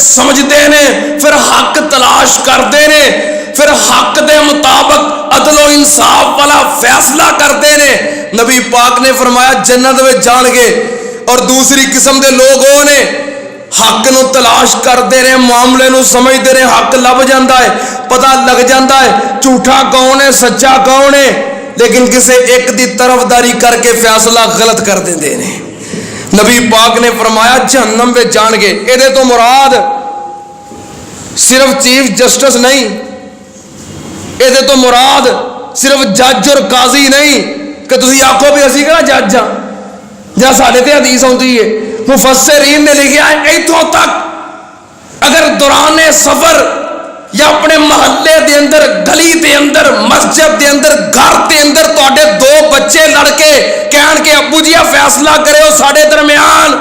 سمجھتے نے، پھر حق تلاش کرتے نے، پھر حق دے مطابق عدل و انصاف والا فیصلہ کرتے نے۔ نبی پاک نے فرمایا جنت میں جان گے۔ اور دوسری قسم دے لوگ وہ نے حق نو تلاش کرتے رہے، معاملے نو سمجھتے رہے، حق لب جاتا ہے، پتہ لگ جاتا ہے جھوٹا کون ہے سچا کون ہے، لیکن کسی ایک دی طرفداری کر کے فیصلہ غلط کر دیندے نے۔ نبی پاک نے فرمایا جہنم میں جان گے۔ یہ تو مراد صرف چیف جسٹس نہیں، یہ تو مراد صرف جج اور قاضی نہیں کہ تسی آکھو بھی اسی کہنا جج ہاں یا ساڈے تے حدیث آتی ہے۔ مفسرین نے لکھا ہے ایتھوں تک اگر دوران سفر یا اپنے محلے دے اندر، گلی دے اندر، مسجد دے اندر، گھر دے اندر تواڈے دو بچے لڑکے کہن کے ابو جی فیصلہ کرے ہو ساڈے درمیان،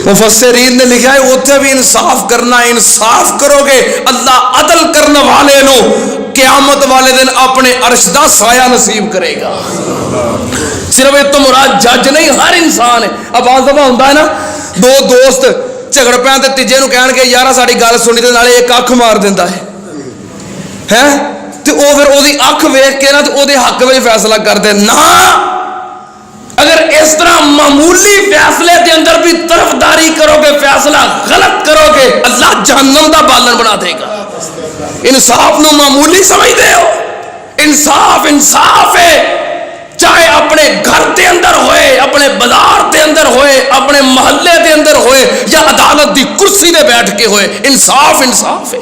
مفسرین نے لکھا ہے اوتھے بھی انصاف کرنا، انصاف کرو گے اللہ عدل کرنے والے نو قیامت والے دن اپنے عرش دا سایہ نصیب کرے گا۔ صرف یہ تو مراد جج نہیں، ہر انسان ہے۔ اب بعض دفعہ ہوتا ہے نا دو دوست جھگڑ پہ تے تیجے نو کہن کے یار ساری گل سنی تے نالے ایک اکھ مار دیندا ہے تے او پھر او دی اکھ ویکھ کے نا تے او دے حق وچ فیصلہ کر دے نا۔ اگر اس طرح معمولی فیصلے دے اندر بھی طرفداری کرو گے، فیصلہ غلط کرو گے، اللہ جہنم دا بالن بنا دے گا۔ انصاف نو معمولی سمجھتے ہو؟ انصاف انصاف ہے، چاہے اپنے گھر دے اندر ہوئے، اپنے بازار دے اندر ہوئے، اپنے محلے دے اندر ہوئے، یا عدالت دی کرسی دے بیٹھ کے ہوئے، انصاف انصاف ہے۔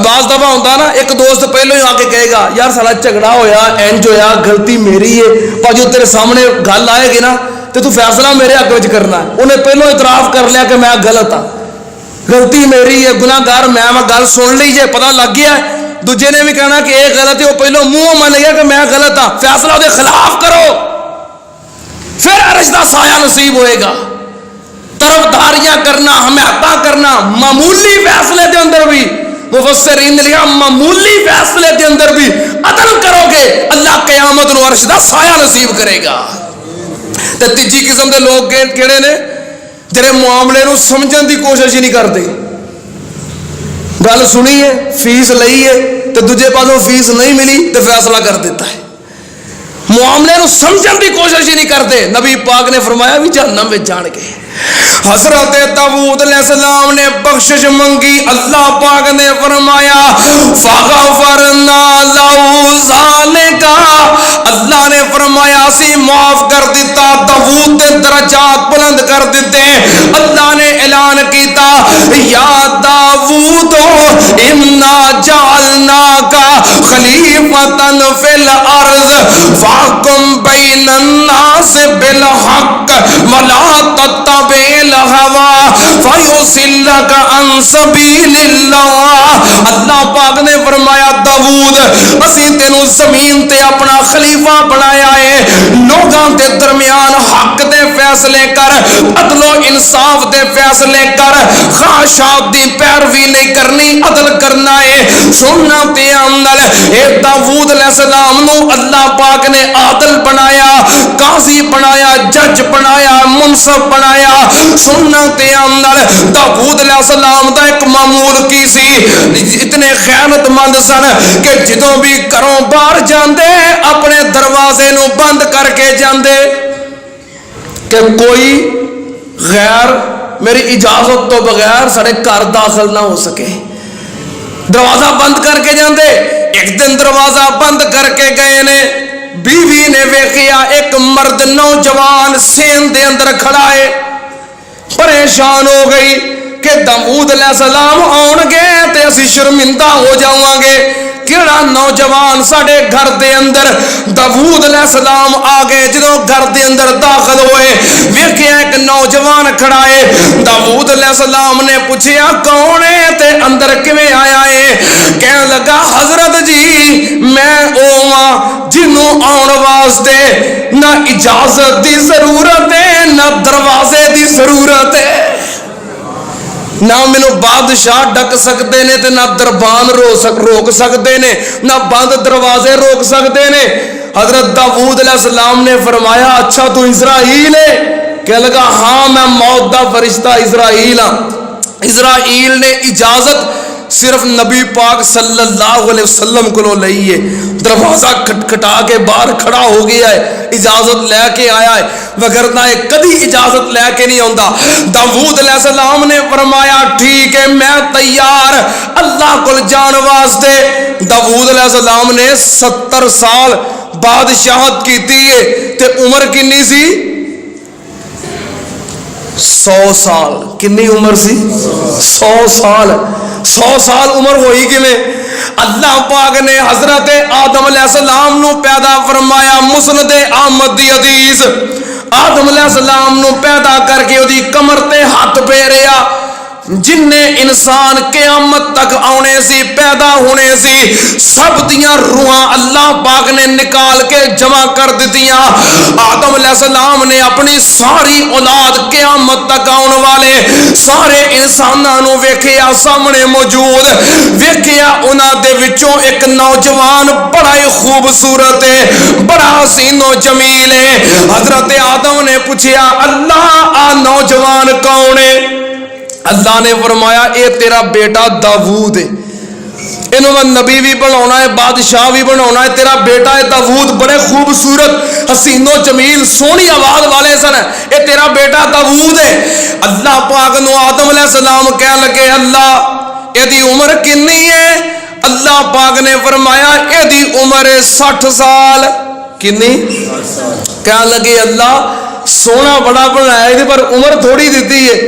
بعض دفعہ ہوتا نا ایک دوست پہلو ہی آ کے کہے گا یار سارا جھگڑا ہویا اینج ہویا غلطی میری ہے، پر جو تیرے سامنے گل آئے گی نا تو فیصلہ میرے حق وچ کرنا ہے۔ انہیں پہلو اعتراف کر لیا کہ میں غلط ہاں، غلطی میری ہے، گناہ گار میں گل سن لی جے پتہ لگ گیا ہے، دوجے نے بھی کہنا کہ یہ غلط ہے، وہ پہلو منہ من گیا کہ میں غلط ہاں، فیصلہ دے خلاف کرو، پھر عرش دا سایہ نصیب ہوئے گا۔ طرفداریاں کرنا، حمایتاں کرنا معمولی فیصلے دے اندر بھی، مفسرین نے لکھا معمولی فیصلے دے اندر بھی عدل کرو گے اللہ قیامت نو عرش دا سایہ نصیب کرے گا۔ تے تیجی قسم دے لوگ کیڑے نے جڑے معاملے نو سمجھن دی کوشش ہی نہیں کرتے، گل سنی ہے فیس لئی ہے تے دوجے پاسوں فیس نہیں ملی تے فیصلہ کر دیتا ہے، معاملے نو سمجھن دی کوشش ہی نہیں کرتے۔ نبی پاک نے فرمایا بھی جہنم میں جان گے۔ حضرت داؤد علیہ السلام نے بخشش منگی، اللہ پاک نے فرمایا فغفرنا لہو ذالک، اللہ نے فرمایا اسی معاف کر دیتا، داؤد کے درجات بلند کر دیتے۔ اللہ نے اعلان کیتا یا داؤد انا جعلناک خلیفۃ فی الارض فاحکم بین الناس بالحق ولا تتبع الہوی فیضلک عن سبیل اللہ۔ اللہ پاک نے فرمایا داؤد اسی تینوں زمین تے اپنا خلیفہ بنایا ہے، لوگاں دے درمیان حق دے فیصلے کر، عدل و انصاف دے فیصلے کر، خواہشات دی پیروی نہیں کرنی، عدل کرنا ہے۔ سننا تے عمل اے داؤد علیہ السلام نو اللہ پاک نے عادل بنایا، قاضی بنایا، جج بنایا، منصف بنایا۔ سننا تے عمل داؤد علیہ السلام دا ایک معمول کی سی، اتنے خیانت مند سن کہ جدوں بھی گھروں باہر جاندے اپنے دروازے نو بند کر کے جاندے کہ کوئی غیر میری اجازت تو بغیر سارے گھر داخل نہ ہو سکے، دروازہ بند کر کے جاندے۔ ایک دن دروازہ بند کر کے گئے نے، بیوی نے ویکھیا ایک مرد نوجوان سین دے اندر کھڑا ہے، پریشان ہو گئی کہ داؤد علیہ السلام آن گے تے اسی شرمندہ ہو جاواں گے، کیڑا نوجوان ساڈے گھر دے اندر۔ داؤد علیہ السلام آ گئے، جدوں گھر دے اندر داخل ہوئے ویکھیا ایک نوجوان کھڑا ہے۔ داؤد علیہ السلام نے پوچھیا کون ہے تے اندر کیویں آیا ہے؟ کہن لگا حضرت جی میں او ہاں جنوں آن واسطے نہ اجازت دی ضرورت ہے نہ دروازے دی ضرورت ہے، نہ مینوں بادشاہ ڈک سکتے نے تے نہ دربان روک سکتے نے، نہ بند دروازے روک سکتے نے۔ حضرت داؤد علیہ السلام نے فرمایا اچھا تو اسرائیل ہے؟ کہنے لگا ہاں میں موت دا فرشتہ اسرائیل ہاں۔ اسرائیل نے اجازت صرف نبی پاک صلی اللہ علیہ وسلم کو لئی ہے. دروازہ کھٹکھٹا کے باہر کھڑا ہو گیا ہے, اجازت لے کے آیا ہے, وگرنہ کدی اجازت لے کے نہیں آتا. داؤد علیہ السلام نے فرمایا ٹھیک ہے میں تیار اللہ کو جان واسطے. داؤد علیہ السلام نے 70 سال بادشاہت کی ہے تے عمر کنی سی 100 سال. کنی عمر سی 100 سال. 100 سال عمر ہوئی کیویں؟ اللہ پاک نے حضرت آدم علیہ السلام نو پیدا فرمایا. مسند احمد دی حدیث, آدم علیہ السلام نو پیدا کر کے دی کمر تے ہاتھ پھیریا. جن انسان قیامت تک آنے سی پیدا ہونے سی سب دیاں روحاں اللہ پاک نے نکال کے جمع کر دیتیاں. آدم علیہ السلام نے اپنی ساری اولاد قیامت تک آن والے سارے انساناں نو ویکھیا سامنے موجود, ویکھیا انہاں دے وچوں ایک نوجوان بڑا ہی خوبصورت ہے, بڑا حسین و جمیل ہے. حضرت آدم نے پوچھیا اللہ آ نوجوان کون ہے؟ اللہ نے فرمایا اے تیرا بیٹا داؤد ہے, انہوں میں نبی بھی بنانا ہے بادشاہ بھی بنانا ہے. تیرا بیٹا ہے داؤد, بڑے خوبصورت حسین و جمیل سونی آواز والے سن, اے تیرا بیٹا داؤد ہے. اللہ پاک نو آدم علیہ السلام کہہ لگے اللہ اے دی عمر کنی ہے؟ اللہ پاک نے فرمایا اے دی عمر 60 سال. کنی؟ کہہ لگے اللہ سونا بڑا بنایا پر عمر تھوڑی دیتی ہے.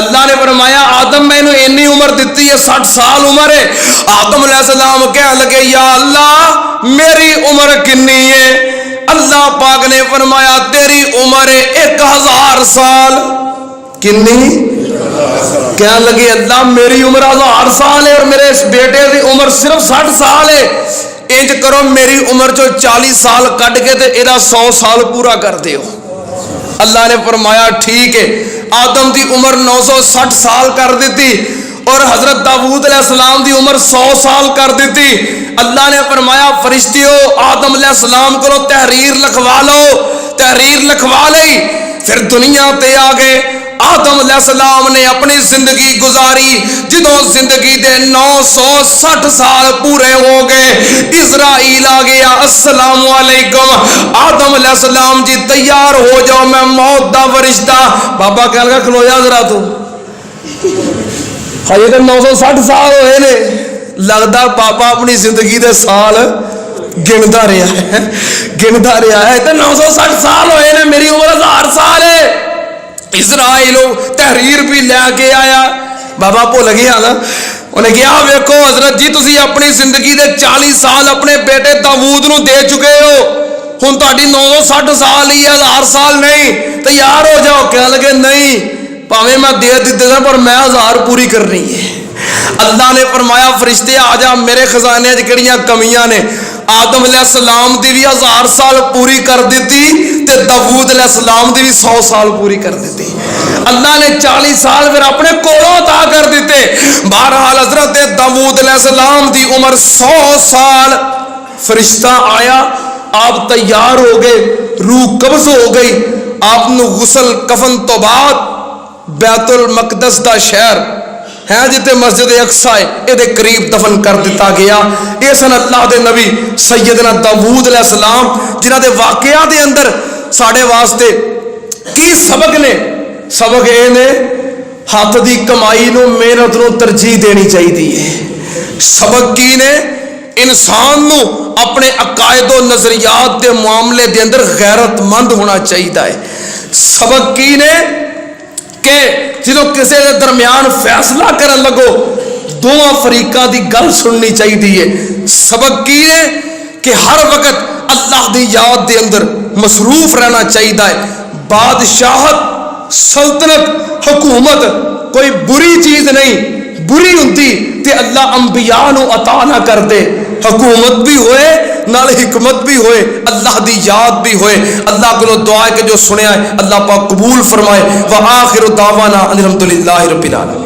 اللہ نے فرمایا آدم میں انہوں اتنی عمر دیتی ہے 60 سال عمر ہے. آدم علیہ السلام کہہ لگے یا اللہ میری عمر کنی ہے؟ اللہ پاک نے فرمایا تیری عمر 1000 سال. کنی؟ کہہ لگے اللہ میری عمر 1000 سال ہے اور میرے اس بیٹے کی عمر صرف 60 سال ہے. انج کرو میری عمر جو 40 سال کٹ کے تے ایدہ 100 سال پورا کر دیو. اللہ نے فرمایا ٹھیک ہے. آدم دی عمر 960 سال کر دیتی اور حضرت داؤد علیہ السلام دی عمر 100 سال کر دیتی. اللہ نے فرمایا فرشتیو آدم علیہ السلام کو تحریر لکھوا لو. تحریر لکھوا لئی, پھر دنیا تے آگئے. آدم علیہ السلام نے اپنی زندگی گزاری. جدوں زندگی دے 960 سال پورے ہو گئے اسرائیل آ گیا السلام علیکم آدم علیہ السلام جی تیار ہو جاؤ میں موت دا فرشتہ. بابا کہہ لگا کھلو جا ذرا تو ہاں یہ 960 سال ہوئے نے. لگتا پاپا اپنی زندگی دے سال گنتا رہا ہے تو 960 سال ہوئے نے, میری عمر 1000 سال ہے. اسرائیل تحریر بھی لے کے آیا. بابا بھول گیا نا, انہیں کہا ویکھو حضرت جی تسی اپنی زندگی دے 40 سال اپنے بیٹے داؤد نو دے چکے ہو, ہن تہاڈی 960 سال ہی 1000 سال نہیں, تیار ہو جاؤ. کہنے لگے نہیں پاویں میں دے دیتے تھا پر میں 1000 پوری کرنی ہے. اللہ نے فرمایا فرشتے آ جا میرے خزانے کہڑیاں کمیاں نے. آدم علیہ السلام دی بھی 1000 سال پوری کر دیتی تے داؤد علیہ السلام دی بھی 100 سال پوری کر دیتی. اللہ نے 40 سال پھر اپنے کولوں عطا کر دیتے. بہرحال حضرت داؤد علیہ السلام دی عمر 100 سال. فرشتہ آیا, آپ تیار ہو گئے, روح قبض ہو گئی. آپ نے غسل کفن تو بعد بیت المقدس دا شہر ہے جتے مسجد اقصی اے دے قریب دفن کر دیتا گیا. اے سن اللہ دے نبی سیدنا داؤد علیہ السلام جنہ دے واقعات دے اندر ساڑھے واسطے کی سبق نے. سبق اے نے ہاتھ دی کمائی نو محنت نو ترجیح دینی چاہیے. سبق کی نے انسان نو اپنے عقائد و نظریات دے معاملے دے اندر غیرت مند ہونا چاہیے. سبق کی نے کہ جدو کسی کے درمیان فیصلہ کرن لگو دونوں فریقاں دی گل سننی چاہیے. سبق کی ہے کہ ہر وقت اللہ دی یاد دے اندر مصروف رہنا چاہیے. بادشاہت سلطنت حکومت کوئی بری چیز نہیں, بری ہوتی تے اللہ انبیاء نو عطا نہ کر دے. حکومت بھی ہوئے نال حکمت بھی ہوئے, اللہ دی یاد بھی ہوئے. اللہ کو دعا ہے کہ جو سنیا ہے اللہ پاک قبول فرمائے. وآخر دعوانا الحمدللہ رب العالمین.